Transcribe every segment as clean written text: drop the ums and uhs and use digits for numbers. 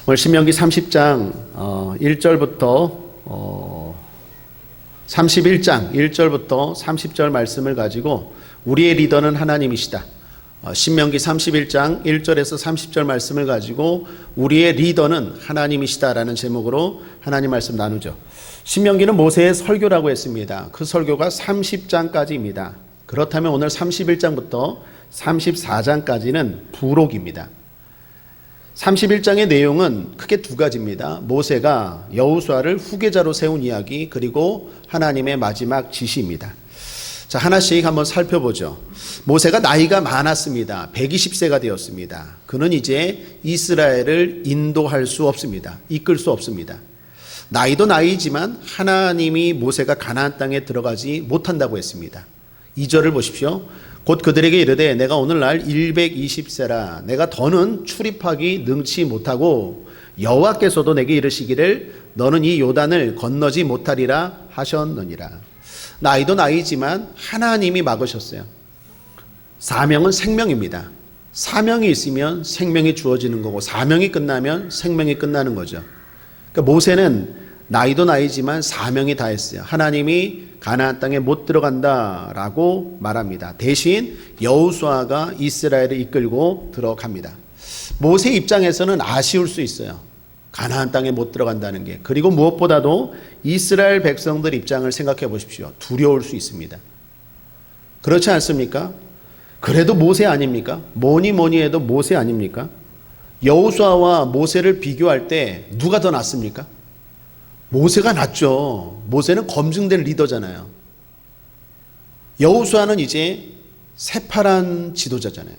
오늘 신명기 30장 1절부터 31장 1절부터 30절 말씀을 가지고 우리의 리더는 하나님이시다. 신명기 31장 1절에서 30절 말씀을 가지고 우리의 리더는 하나님이시다라는 제목으로 하나님 말씀 나누죠. 신명기는 모세의 설교라고 했습니다. 그 설교가 30장까지입니다. 그렇다면 오늘 31장부터 34장까지는 부록입니다. 31장의 내용은 크게 두 가지입니다. 모세가 여호수아를 후계자로 세운 이야기, 그리고 하나님의 마지막 지시입니다. 자, 하나씩 한번 살펴보죠. 모세가 나이가 많았습니다. 120세가 되었습니다. 그는 이제 이스라엘을 인도할 수 없습니다. 이끌 수 없습니다. 나이도 나이지만 하나님이 모세가 가나안 땅에 들어가지 못한다고 했습니다. 2절을 보십시오. 곧 그들에게 이르되 내가 오늘날 120세라 내가 더는 출입하기 능치 못하고 여호와께서도 내게 이르시기를 너는 이 요단을 건너지 못하리라 하셨느니라. 나이도 나이지만 하나님이 막으셨어요. 사명은 생명입니다. 사명이 있으면 생명이 주어지는 거고 사명이 끝나면 생명이 끝나는 거죠. 그러니까 모세는 나이도 나이지만 사명이 다했어요. 하나님이 가나안 땅에 못 들어간다라고 말합니다. 대신 여호수아가 이스라엘을 이끌고 들어갑니다. 모세 입장에서는 아쉬울 수 있어요. 가나안 땅에 못 들어간다는 게. 그리고 무엇보다도 이스라엘 백성들 입장을 생각해 보십시오. 두려울 수 있습니다. 그렇지 않습니까? 그래도 모세 아닙니까? 뭐니 해도 모세 아닙니까? 여호수아와 모세를 비교할 때 누가 더 낫습니까? 모세가 낫죠. 모세는 검증된 리더잖아요. 여호수아는 이제 새파란 지도자잖아요.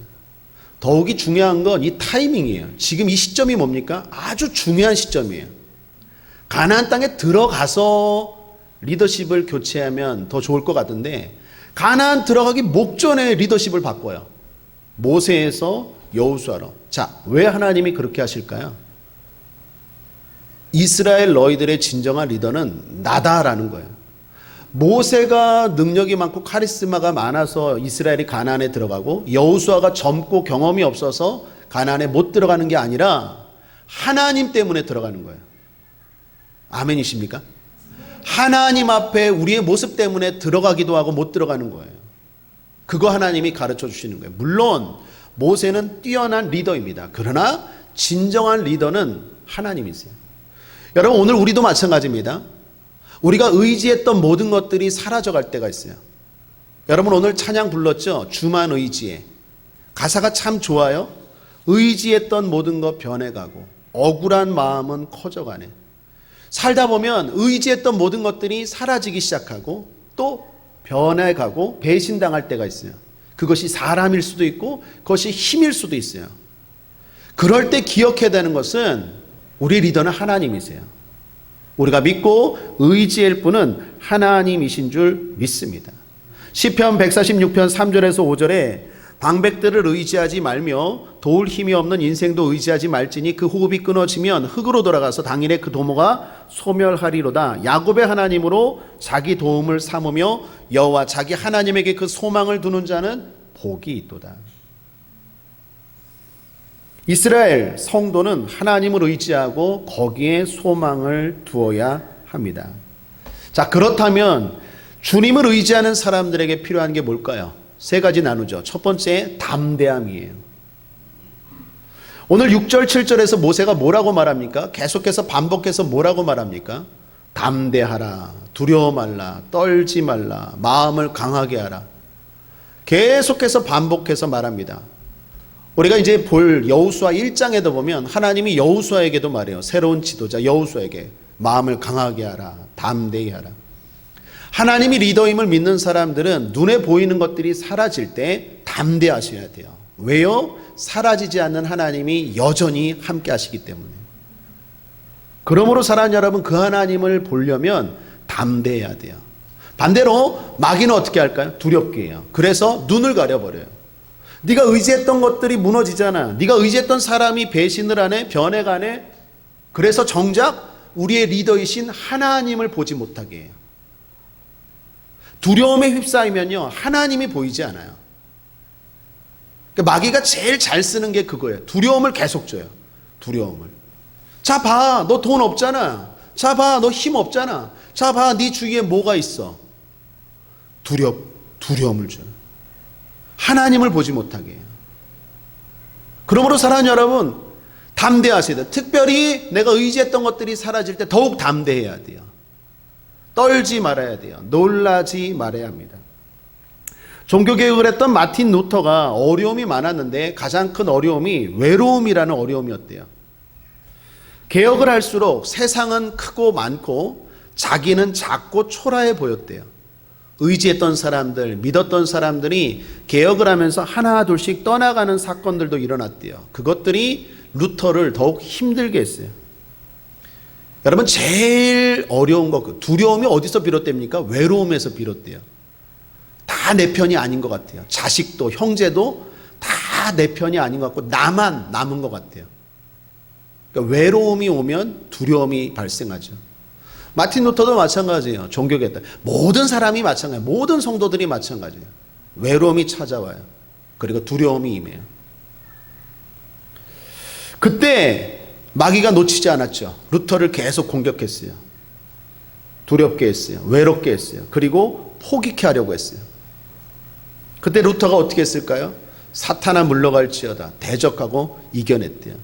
더욱이 중요한 건 이 타이밍이에요. 지금 이 시점이 뭡니까? 아주 중요한 시점이에요. 가나안 땅에 들어가서 리더십을 교체하면 더 좋을 것 같은데 가나안 들어가기 목전에 리더십을 바꿔요. 모세에서 여호수아로. 자, 왜 하나님이 그렇게 하실까요? 이스라엘 너희들의 진정한 리더는 나다라는 거예요. 모세가 능력이 많고 카리스마가 많아서 이스라엘이 가나안에 들어가고 여호수아가 젊고 경험이 없어서 가나안에 못 들어가는 게 아니라 하나님 때문에 들어가는 거예요. 아멘이십니까? 하나님 앞에 우리의 모습 때문에 들어가기도 하고 못 들어가는 거예요. 그거 하나님이 가르쳐 주시는 거예요. 물론 모세는 뛰어난 리더입니다. 그러나 진정한 리더는 하나님이세요. 여러분, 오늘 우리도 마찬가지입니다. 우리가 의지했던 모든 것들이 사라져갈 때가 있어요. 여러분, 오늘 찬양 불렀죠? 주만 의지해. 가사가 참 좋아요. 의지했던 모든 것 변해가고 억울한 마음은 커져가네. 살다 보면 의지했던 모든 것들이 사라지기 시작하고 또 변해가고 배신당할 때가 있어요. 그것이 사람일 수도 있고 그것이 힘일 수도 있어요. 그럴 때 기억해야 되는 것은 우리 리더는 하나님이세요. 우리가 믿고 의지할 분은 하나님이신 줄 믿습니다. 시편 146편 3절에서 5절에 방백들을 의지하지 말며 도울 힘이 없는 인생도 의지하지 말지니 그 호흡이 끊어지면 흙으로 돌아가서 당일에 그 도모가 소멸하리로다. 야곱의 하나님으로 자기 도움을 삼으며 여호와 자기 하나님에게 그 소망을 두는 자는 복이 있도다. 이스라엘 성도는 하나님을 의지하고 거기에 소망을 두어야 합니다. 자, 그렇다면 주님을 의지하는 사람들에게 필요한 게 뭘까요? 세 가지 나누죠. 첫 번째, 담대함이에요. 오늘 6절, 7절에서 모세가 뭐라고 말합니까? 계속해서 반복해서 뭐라고 말합니까? 담대하라, 두려워 말라, 떨지 말라, 마음을 강하게 하라. 계속해서 반복해서 말합니다. 우리가 이제 볼 여호수아 1장에도 보면 하나님이 여호수아에게도 말해요. 새로운 지도자 여호수아에게 마음을 강하게 하라, 담대히 하라. 하나님이 리더임을 믿는 사람들은 눈에 보이는 것들이 사라질 때 담대하셔야 돼요. 왜요? 사라지지 않는 하나님이 여전히 함께 하시기 때문에. 그러므로 사랑하는 여러분, 그 하나님을 보려면 담대해야 돼요. 반대로 마귀는 어떻게 할까요? 두렵게 해요. 그래서 눈을 가려버려요. 네가 의지했던 것들이 무너지잖아. 네가 의지했던 사람이 배신을 하네, 변해가네. 그래서 정작 우리의 리더이신 하나님을 보지 못하게 해요. 두려움에 휩싸이면요, 하나님이 보이지 않아요. 그러니까 마귀가 제일 잘 쓰는 게 그거예요. 두려움을 계속 줘요. 두려움을. 자, 봐. 너 돈 없잖아. 자, 봐. 너 힘 없잖아. 자, 봐. 네 주위에 뭐가 있어? 두려움을 줘요. 하나님을 보지 못하게 해요. 그러므로 사랑하는 여러분, 담대하셔야 돼요. 특별히 내가 의지했던 것들이 사라질 때 더욱 담대해야 돼요. 떨지 말아야 돼요. 놀라지 말아야 합니다. 종교개혁을 했던 마틴 루터가 어려움이 많았는데 가장 큰 어려움이 외로움이라는 어려움이었대요. 개혁을 할수록 세상은 크고 많고 자기는 작고 초라해 보였대요. 의지했던 사람들, 믿었던 사람들이 개혁을 하면서 하나 둘씩 떠나가는 사건들도 일어났대요. 그것들이 루터를 더욱 힘들게 했어요. 여러분, 제일 어려운 것, 두려움이 어디서 비롯됩니까? 외로움에서 비롯돼요. 다 내 편이 아닌 것 같아요. 자식도 형제도 다 내 편이 아닌 것 같고 나만 남은 것 같아요. 그러니까 외로움이 오면 두려움이 발생하죠. 마틴 루터도 마찬가지예요. 종교개혁. 모든 사람이 마찬가지예요. 모든 성도들이 마찬가지예요. 외로움이 찾아와요. 그리고 두려움이 임해요. 그때 마귀가 놓치지 않았죠. 루터를 계속 공격했어요. 두렵게 했어요. 외롭게 했어요. 그리고 포기케 하려고 했어요. 그때 루터가 어떻게 했을까요? 사탄아 물러갈지어다 대적하고 이겨냈대요.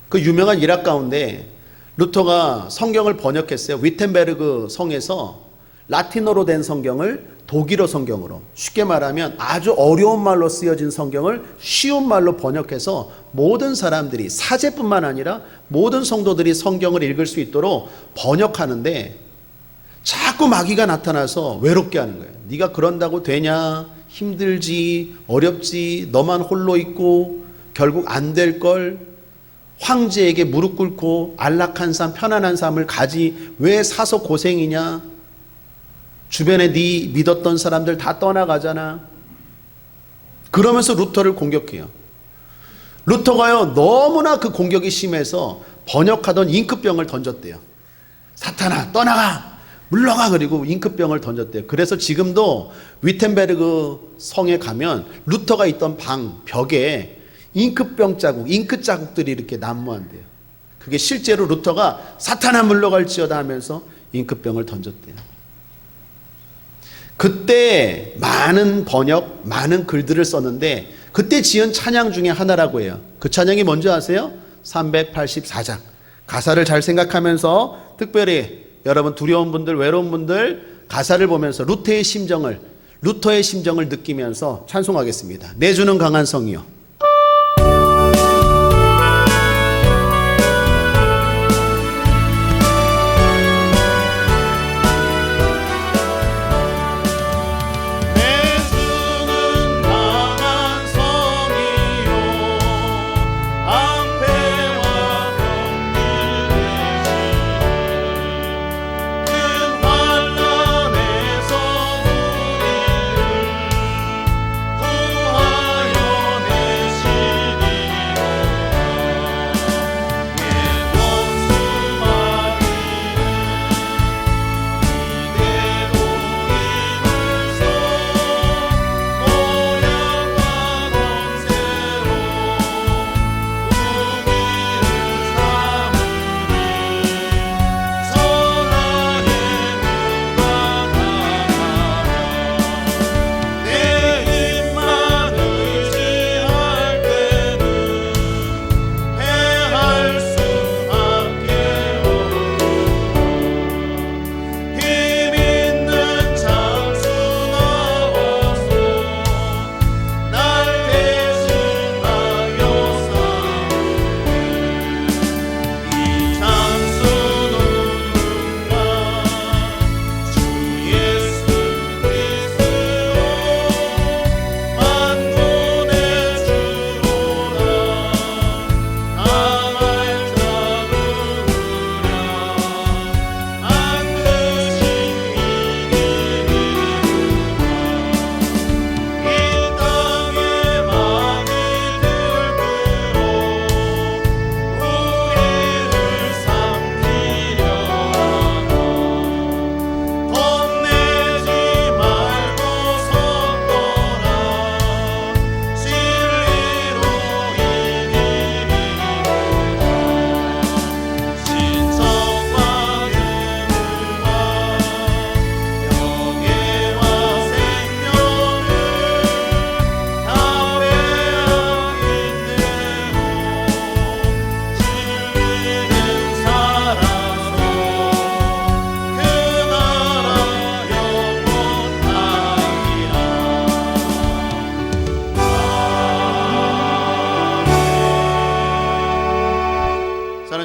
그 유명한 일화 가운데 루터가 성경을 번역했어요. 위텐베르그 성에서 라틴어로 된 성경을 독일어 성경으로, 쉽게 말하면 아주 어려운 말로 쓰여진 성경을 쉬운 말로 번역해서 모든 사람들이, 사제뿐만 아니라 모든 성도들이 성경을 읽을 수 있도록 번역하는데 자꾸 마귀가 나타나서 외롭게 하는 거예요. 네가 그런다고 되냐? 힘들지, 어렵지, 너만 홀로 있고 결국 안 될걸. 황제에게 무릎 꿇고 안락한 삶, 편안한 삶을 가지 왜 사서 고생이냐? 주변에 네 믿었던 사람들 다 떠나가잖아. 그러면서 루터를 공격해요. 루터가요, 너무나 그 공격이 심해서 번역하던 잉크병을 던졌대요. 사탄아 떠나가, 물러가. 그리고 잉크병을 던졌대요. 그래서 지금도 위텐베르그 성에 가면 루터가 있던 방 벽에 잉크병 자국, 잉크 자국들이 이렇게 난무한대요. 그게 실제로 루터가 사탄아 물러갈지어다 하면서 잉크병을 던졌대요. 그때 많은 번역, 많은 글들을 썼는데 그때 지은 찬양 중에 하나라고 해요. 그 찬양이 뭔지 아세요? 384장. 가사를 잘 생각하면서 특별히 여러분 두려운 분들, 외로운 분들 가사를 보면서 루터의 심정을 느끼면서 찬송하겠습니다. 내주는 강한 성이요.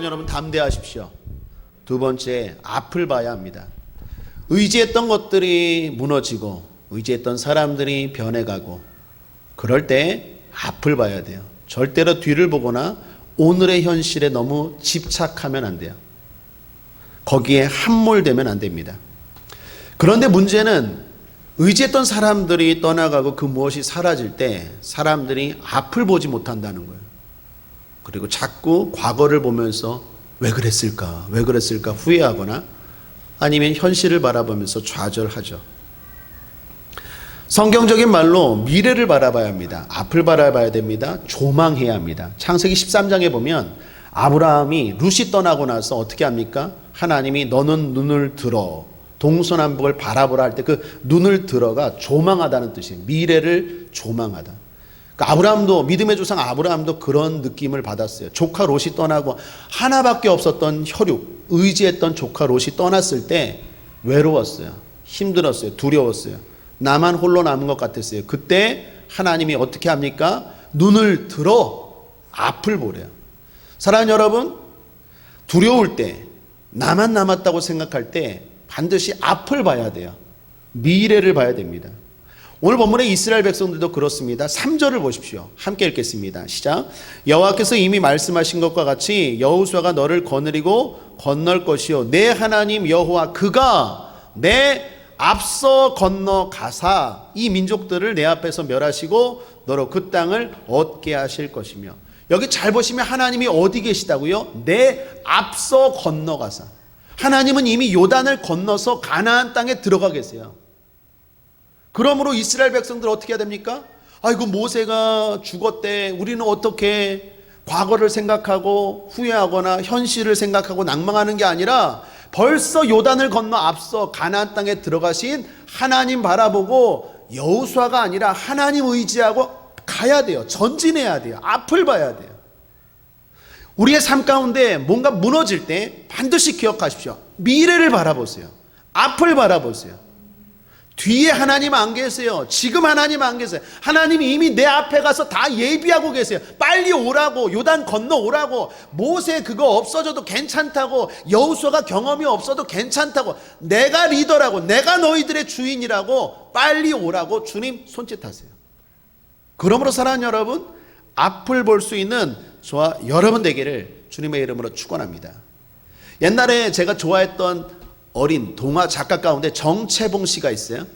사랑하는 여러분, 담대하십시오. 두 번째, 앞을 봐야 합니다. 의지했던 것들이 무너지고 의지했던 사람들이 변해가고 그럴 때 앞을 봐야 돼요. 절대로 뒤를 보거나 오늘의 현실에 너무 집착하면 안 돼요. 거기에 함몰되면 안 됩니다. 그런데 문제는 의지했던 사람들이 떠나가고 그 무엇이 사라질 때 사람들이 앞을 보지 못한다는 거예요. 그리고 자꾸 과거를 보면서 왜 그랬을까 후회하거나 아니면 현실을 바라보면서 좌절하죠. 성경적인 말로 미래를 바라봐야 합니다. 앞을 바라봐야 됩니다. 조망해야 합니다. 창세기 13장에 보면 아브라함이 룻이 떠나고 나서 어떻게 합니까? 하나님이 너는 눈을 들어 동서남북을 바라보라 할 때 그 눈을 들어가 조망하다는 뜻이에요. 미래를 조망하다. 그러니까 아브라함도, 믿음의 조상 아브라함도 그런 느낌을 받았어요. 조카 롯이 떠나고 하나밖에 없었던 혈육, 의지했던 조카 롯이 떠났을 때 외로웠어요. 힘들었어요. 두려웠어요. 나만 홀로 남은 것 같았어요. 그때 하나님이 어떻게 합니까? 눈을 들어 앞을 보래요. 사랑하는 여러분, 두려울 때, 나만 남았다고 생각할 때 반드시 앞을 봐야 돼요. 미래를 봐야 됩니다. 오늘 본문의 이스라엘 백성들도 그렇습니다. 3절을 보십시오. 함께 읽겠습니다. 시작. 여호와께서 이미 말씀하신 것과 같이 여호수아가 너를 거느리고 건널 것이요 내 하나님 여호와 그가 내 앞서 건너가사 이 민족들을 내 앞에서 멸하시고 너로 그 땅을 얻게 하실 것이며. 여기 잘 보시면 하나님이 어디 계시다고요? 내 앞서 건너가사. 하나님은 이미 요단을 건너서 가나안 땅에 들어가 계세요. 그러므로 이스라엘 백성들 어떻게 해야 됩니까? 아이고 모세가 죽었대. 우리는 어떻게 과거를 생각하고 후회하거나 현실을 생각하고 낭망하는 게 아니라 벌써 요단을 건너 앞서 가나안 땅에 들어가신 하나님 바라보고 여호수아가 아니라 하나님 의지하고 가야 돼요. 전진해야 돼요. 앞을 봐야 돼요. 우리의 삶 가운데 뭔가 무너질 때 반드시 기억하십시오. 미래를 바라보세요. 앞을 바라보세요. 뒤에 하나님 안 계세요. 지금 하나님 안 계세요. 하나님이 이미 내 앞에 가서 다 예비하고 계세요. 빨리 오라고, 요단 건너 오라고. 모세 그거 없어져도 괜찮다고, 여호수아가 경험이 없어도 괜찮다고, 내가 리더라고, 내가 너희들의 주인이라고, 빨리 오라고 주님 손짓하세요. 그러므로 사랑하는 여러분, 앞을 볼 수 있는 저와 여러분 되기를 주님의 이름으로 축원합니다. 옛날에 제가 좋아했던 어린 동화 작가 가운데 정채봉 씨가 있어요.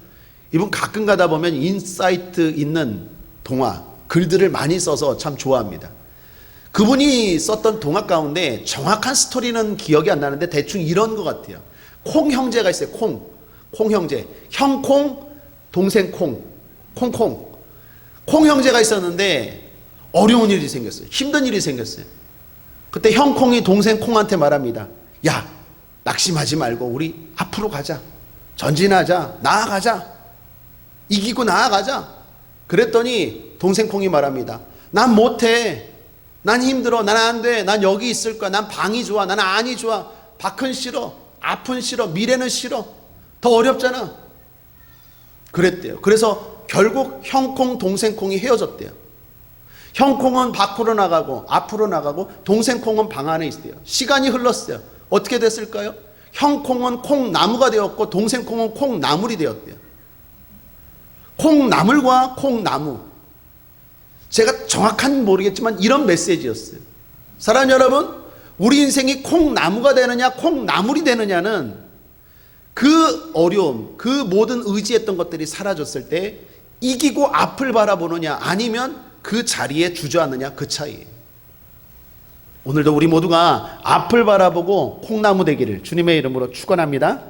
이분 가끔 가다 보면 인사이트 있는 동화 글들을 많이 써서 참 좋아합니다. 그분이 썼던 동화 가운데 정확한 스토리는 기억이 안 나는데 대충 이런 것 같아요. 콩 형제가 있어요. 콩 형제. 형 콩, 동생 콩, 콩콩. 콩 형제가 있었는데 어려운 일이 생겼어요. 힘든 일이 생겼어요. 그때 형 콩이 동생 콩한테 말합니다. 야, 낙심하지 말고 우리 앞으로 가자. 전진하자. 나아가자. 이기고 나아가자. 그랬더니 동생 콩이 말합니다. 난 못해. 난 힘들어. 난 안 돼. 난 여기 있을 거야. 난 방이 좋아. 난 안이 좋아. 밖은 싫어. 앞은 싫어. 미래는 싫어. 더 어렵잖아. 그랬대요. 그래서 결국 형 콩, 동생 콩이 헤어졌대요. 형 콩은 밖으로 나가고 앞으로 나가고 동생 콩은 방 안에 있어요. 시간이 흘렀어요. 어떻게 됐을까요? 형 콩은 콩나무가 되었고 동생 콩은 콩나물이 되었대요. 콩나물과 콩나무. 제가 정확한 모르겠지만 이런 메시지였어요. 사랑하는 여러분, 우리 인생이 콩나무가 되느냐 콩나물이 되느냐는 그 어려움, 그 모든 의지했던 것들이 사라졌을 때 이기고 앞을 바라보느냐 아니면 그 자리에 주저하느냐 그 차이예요. 오늘도 우리 모두가 앞을 바라보고 콩나무 되기를 주님의 이름으로 축원합니다.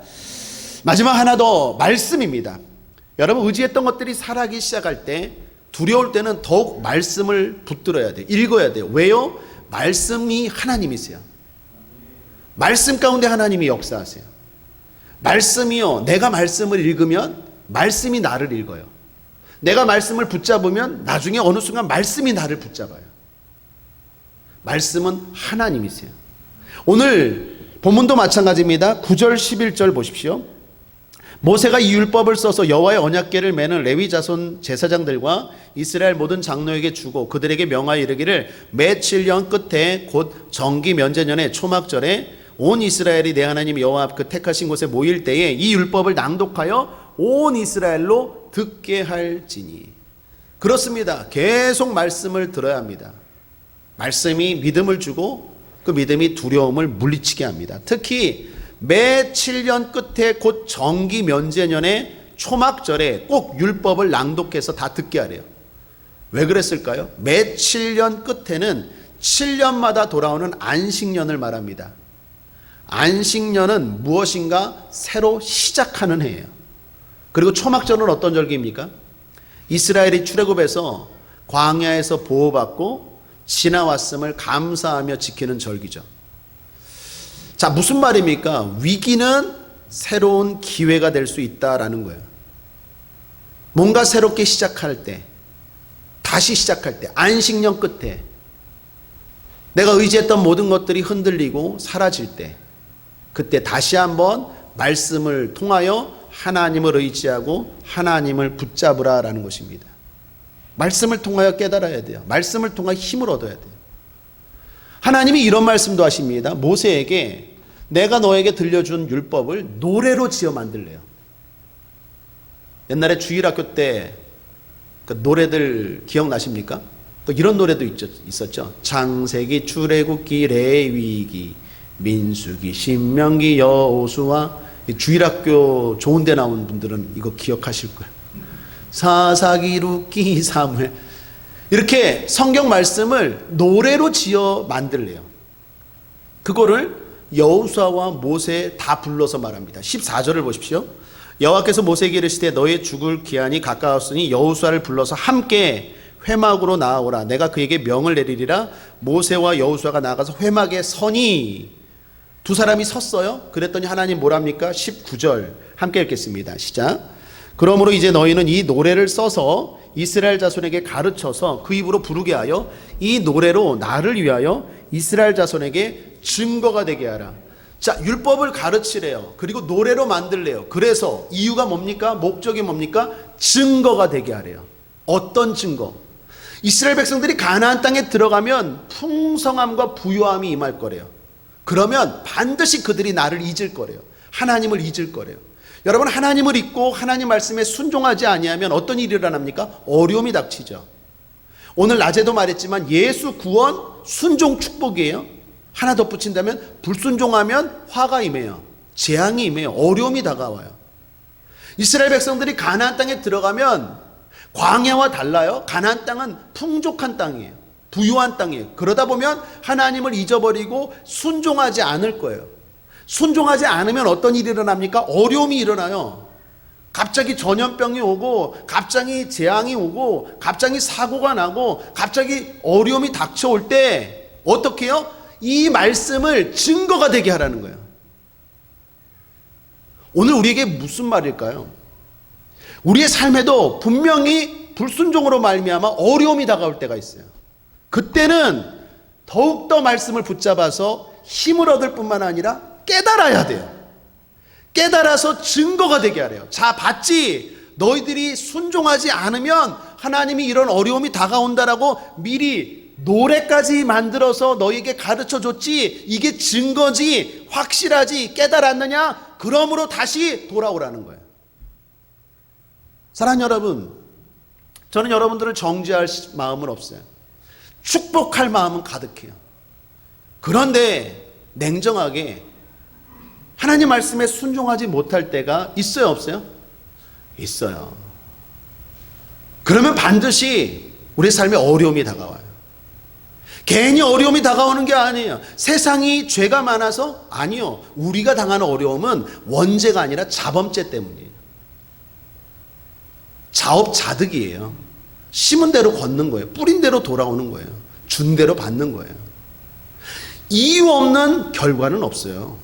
마지막 하나 더 말씀입니다. 여러분 의지했던 것들이 사라지기 시작할 때 두려울 때는 더욱 말씀을 붙들어야 돼요. 읽어야 돼요. 왜요? 말씀이 하나님이세요. 말씀 가운데 하나님이 역사하세요. 말씀이요. 내가 말씀을 읽으면 말씀이 나를 읽어요. 내가 말씀을 붙잡으면 나중에 어느 순간 말씀이 나를 붙잡아요. 말씀은 하나님이세요. 오늘 본문도 마찬가지입니다. 9절 11절 보십시오. 모세가 이 율법을 써서 여호와의 언약궤를 매는 레위 자손 제사장들과 이스라엘 모든 장로에게 주고 그들에게 명하여 이르기를 매 7년 끝에 곧 정기 면제년에 초막절에 온 이스라엘이 내 하나님 여호와 앞 그 택하신 곳에 모일 때에 이 율법을 낭독하여 온 이스라엘로 듣게 할지니. 그렇습니다. 계속 말씀을 들어야 합니다. 말씀이 믿음을 주고 그 믿음이 두려움을 물리치게 합니다. 특히 매 7년 끝에 곧 정기 면제년에 초막절에 꼭 율법을 낭독해서 다 듣게 하래요. 왜 그랬을까요? 매 7년 끝에는 7년마다 돌아오는 안식년을 말합니다. 안식년은 무엇인가 새로 시작하는 해예요. 그리고 초막절은 어떤 절기입니까? 이스라엘이 출애굽에서 광야에서 보호받고 지나왔음을 감사하며 지키는 절기죠. 자, 무슨 말입니까? 위기는 새로운 기회가 될 수 있다라는 거예요. 뭔가 새롭게 시작할 때, 다시 시작할 때, 안식년 끝에 내가 의지했던 모든 것들이 흔들리고 사라질 때, 그때 다시 한번 말씀을 통하여 하나님을 의지하고 하나님을 붙잡으라라는 것입니다. 말씀을 통하여 깨달아야 돼요. 말씀을 통하여 힘을 얻어야 돼요. 하나님이 이런 말씀도 하십니다. 모세에게 내가 너에게 들려준 율법을 노래로 지어 만들래요. 옛날에 주일학교 때 그 노래들 기억나십니까? 또 이런 노래도 있었죠. 창세기, 출애굽기, 레위기, 민수기, 신명기, 여호수아. 주일학교 좋은 데 나온 분들은 이거 기억하실 거예요. 사사기, 룻기, 사무엘. 이렇게 성경 말씀을 노래로 지어 만들래요. 그거를 여호수아와 모세 다 불러서 말합니다. 14절을 보십시오. 여호와께서 모세에게 이르시되 너의 죽을 기한이 가까웠으니 여호수아를 불러서 함께 회막으로 나아오라. 내가 그에게 명을 내리리라. 모세와 여호수아가 나가서 회막에 서니 두 사람이 섰어요. 그랬더니 하나님 뭐랍니까? 19절 함께 읽겠습니다. 시작. 그러므로 이제 너희는 이 노래를 써서 이스라엘 자손에게 가르쳐서 그 입으로 부르게 하여 이 노래로 나를 위하여 이스라엘 자손에게 증거가 되게 하라. 자, 율법을 가르치래요. 그리고 노래로 만들래요. 그래서 이유가 뭡니까? 목적이 뭡니까? 증거가 되게 하래요. 어떤 증거? 이스라엘 백성들이 가나안 땅에 들어가면 풍성함과 부요함이 임할 거래요. 그러면 반드시 그들이 나를 잊을 거래요. 하나님을 잊을 거래요. 여러분, 하나님을 잊고 하나님 말씀에 순종하지 아니하면 어떤 일이 일어납니까? 어려움이 닥치죠. 오늘 낮에도 말했지만 예수 구원 순종 축복이에요. 하나 덧붙인다면 불순종하면 화가 임해요. 재앙이 임해요. 어려움이 다가와요. 이스라엘 백성들이 가나안 땅에 들어가면 광야와 달라요. 가나안 땅은 풍족한 땅이에요. 부유한 땅이에요. 그러다 보면 하나님을 잊어버리고 순종하지 않을 거예요. 순종하지 않으면 어떤 일이 일어납니까? 어려움이 일어나요. 갑자기 전염병이 오고, 갑자기 재앙이 오고, 갑자기 사고가 나고, 갑자기 어려움이 닥쳐올 때 어떻게 해요? 이 말씀을 증거가 되게 하라는 거예요. 오늘 우리에게 무슨 말일까요? 우리의 삶에도 분명히 불순종으로 말미암아 어려움이 다가올 때가 있어요. 그때는 더욱더 말씀을 붙잡아서 힘을 얻을 뿐만 아니라 깨달아야 돼요. 깨달아서 증거가 되게 하래요. 자, 봤지? 너희들이 순종하지 않으면 하나님이 이런 어려움이 다가온다라고 미리 노래까지 만들어서 너희에게 가르쳐 줬지. 이게 증거지. 확실하지. 깨달았느냐? 그러므로 다시 돌아오라는 거예요. 사랑하는 여러분, 저는 여러분들을 정죄할 마음은 없어요. 축복할 마음은 가득해요. 그런데 냉정하게 하나님 말씀에 순종하지 못할 때가 있어요, 없어요? 있어요. 그러면 반드시 우리 삶에 어려움이 다가와요. 괜히 어려움이 다가오는 게 아니에요. 세상이 죄가 많아서? 아니요. 우리가 당하는 어려움은 원죄가 아니라 자범죄 때문이에요. 자업자득이에요. 심은 대로 걷는 거예요. 뿌린 대로 돌아오는 거예요. 준 대로 받는 거예요. 이유 없는 결과는 없어요.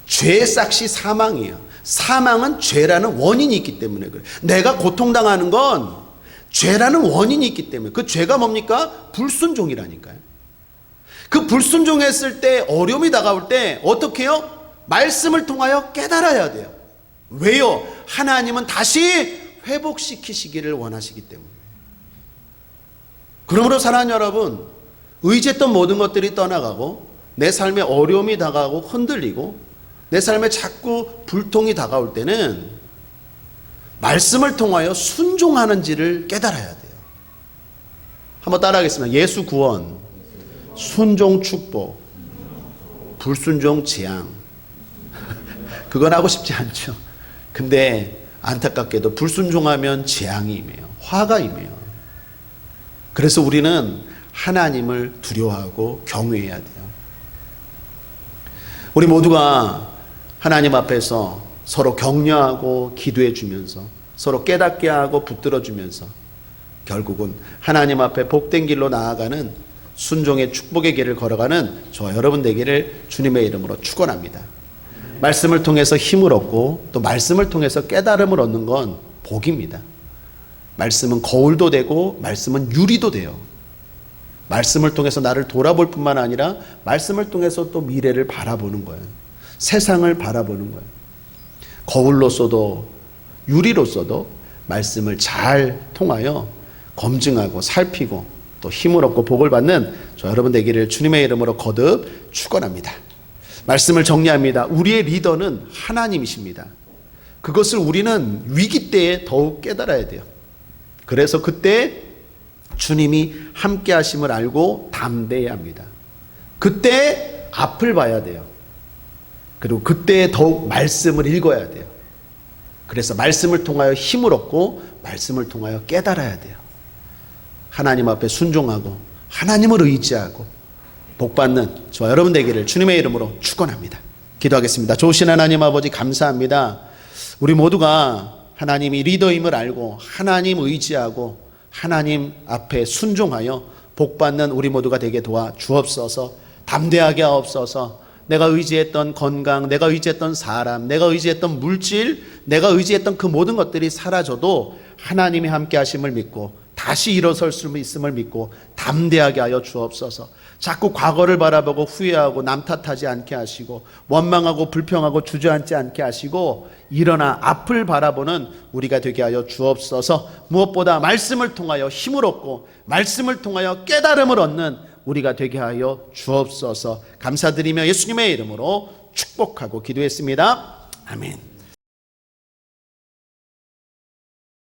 죄의 싹이 사망이에요. 사망은 죄라는 원인이 있기 때문에 그래요. 내가 고통당하는 건 죄라는 원인이 있기 때문에. 그 죄가 뭡니까? 불순종이라니까요. 그 불순종했을 때 어려움이 다가올 때 어떻게 해요? 말씀을 통하여 깨달아야 돼요. 왜요? 하나님은 다시 회복시키시기를 원하시기 때문에. 그러므로 사랑하는 여러분, 의지했던 모든 것들이 떠나가고 내 삶에 어려움이 다가오고 흔들리고 내 삶에 자꾸 불통이 다가올 때는 말씀을 통하여 순종하는지를 깨달아야 돼요. 한번 따라하겠습니다. 예수 구원, 순종 축복, 불순종 재앙. 그건 하고 싶지 않죠. 근데 안타깝게도 불순종하면 재앙이 임해요. 화가 임해요. 그래서 우리는 하나님을 두려워하고 경외해야 돼요. 우리 모두가 하나님 앞에서 서로 격려하고 기도해 주면서 서로 깨닫게 하고 붙들어 주면서 결국은 하나님 앞에 복된 길로 나아가는 순종의 축복의 길을 걸어가는 저와 여러분 되기를 주님의 이름으로 축원합니다. 말씀을 통해서 힘을 얻고 또 말씀을 통해서 깨달음을 얻는 건 복입니다. 말씀은 거울도 되고 말씀은 유리도 돼요. 말씀을 통해서 나를 돌아볼 뿐만 아니라 말씀을 통해서 또 미래를 바라보는 거예요. 세상을 바라보는 거예요. 거울로서도 유리로서도 말씀을 잘 통하여 검증하고 살피고 또 힘을 얻고 복을 받는 저 여러분 되기를 주님의 이름으로 거듭 축원합니다. 말씀을 정리합니다. 우리의 리더는 하나님이십니다. 그것을 우리는 위기 때에 더욱 깨달아야 돼요. 그래서 그때 주님이 함께 하심을 알고 담대해야 합니다. 그때 앞을 봐야 돼요. 그리고 그때 더욱 말씀을 읽어야 돼요. 그래서 말씀을 통하여 힘을 얻고 말씀을 통하여 깨달아야 돼요. 하나님 앞에 순종하고 하나님을 의지하고 복받는 저와 여러분 되기를 주님의 이름으로 축원합니다. 기도하겠습니다. 좋으신 하나님 아버지 감사합니다. 우리 모두가 하나님이 리더임을 알고 하나님 의지하고 하나님 앞에 순종하여 복받는 우리 모두가 되게 도와 주옵소서. 담대하게 하옵소서. 내가 의지했던 건강, 내가 의지했던 사람, 내가 의지했던 물질, 내가 의지했던 그 모든 것들이 사라져도 하나님이 함께 하심을 믿고 다시 일어설 수 있음을 믿고 담대하게 하여 주옵소서. 자꾸 과거를 바라보고 후회하고 남 탓하지 않게 하시고 원망하고 불평하고 주저앉지 않게 하시고 일어나 앞을 바라보는 우리가 되게 하여 주옵소서. 무엇보다 말씀을 통하여 힘을 얻고 말씀을 통하여 깨달음을 얻는 우리가 되게 하여 주옵소서. 감사드리며 예수님의 이름으로 축복하고 기도했습니다. 아멘.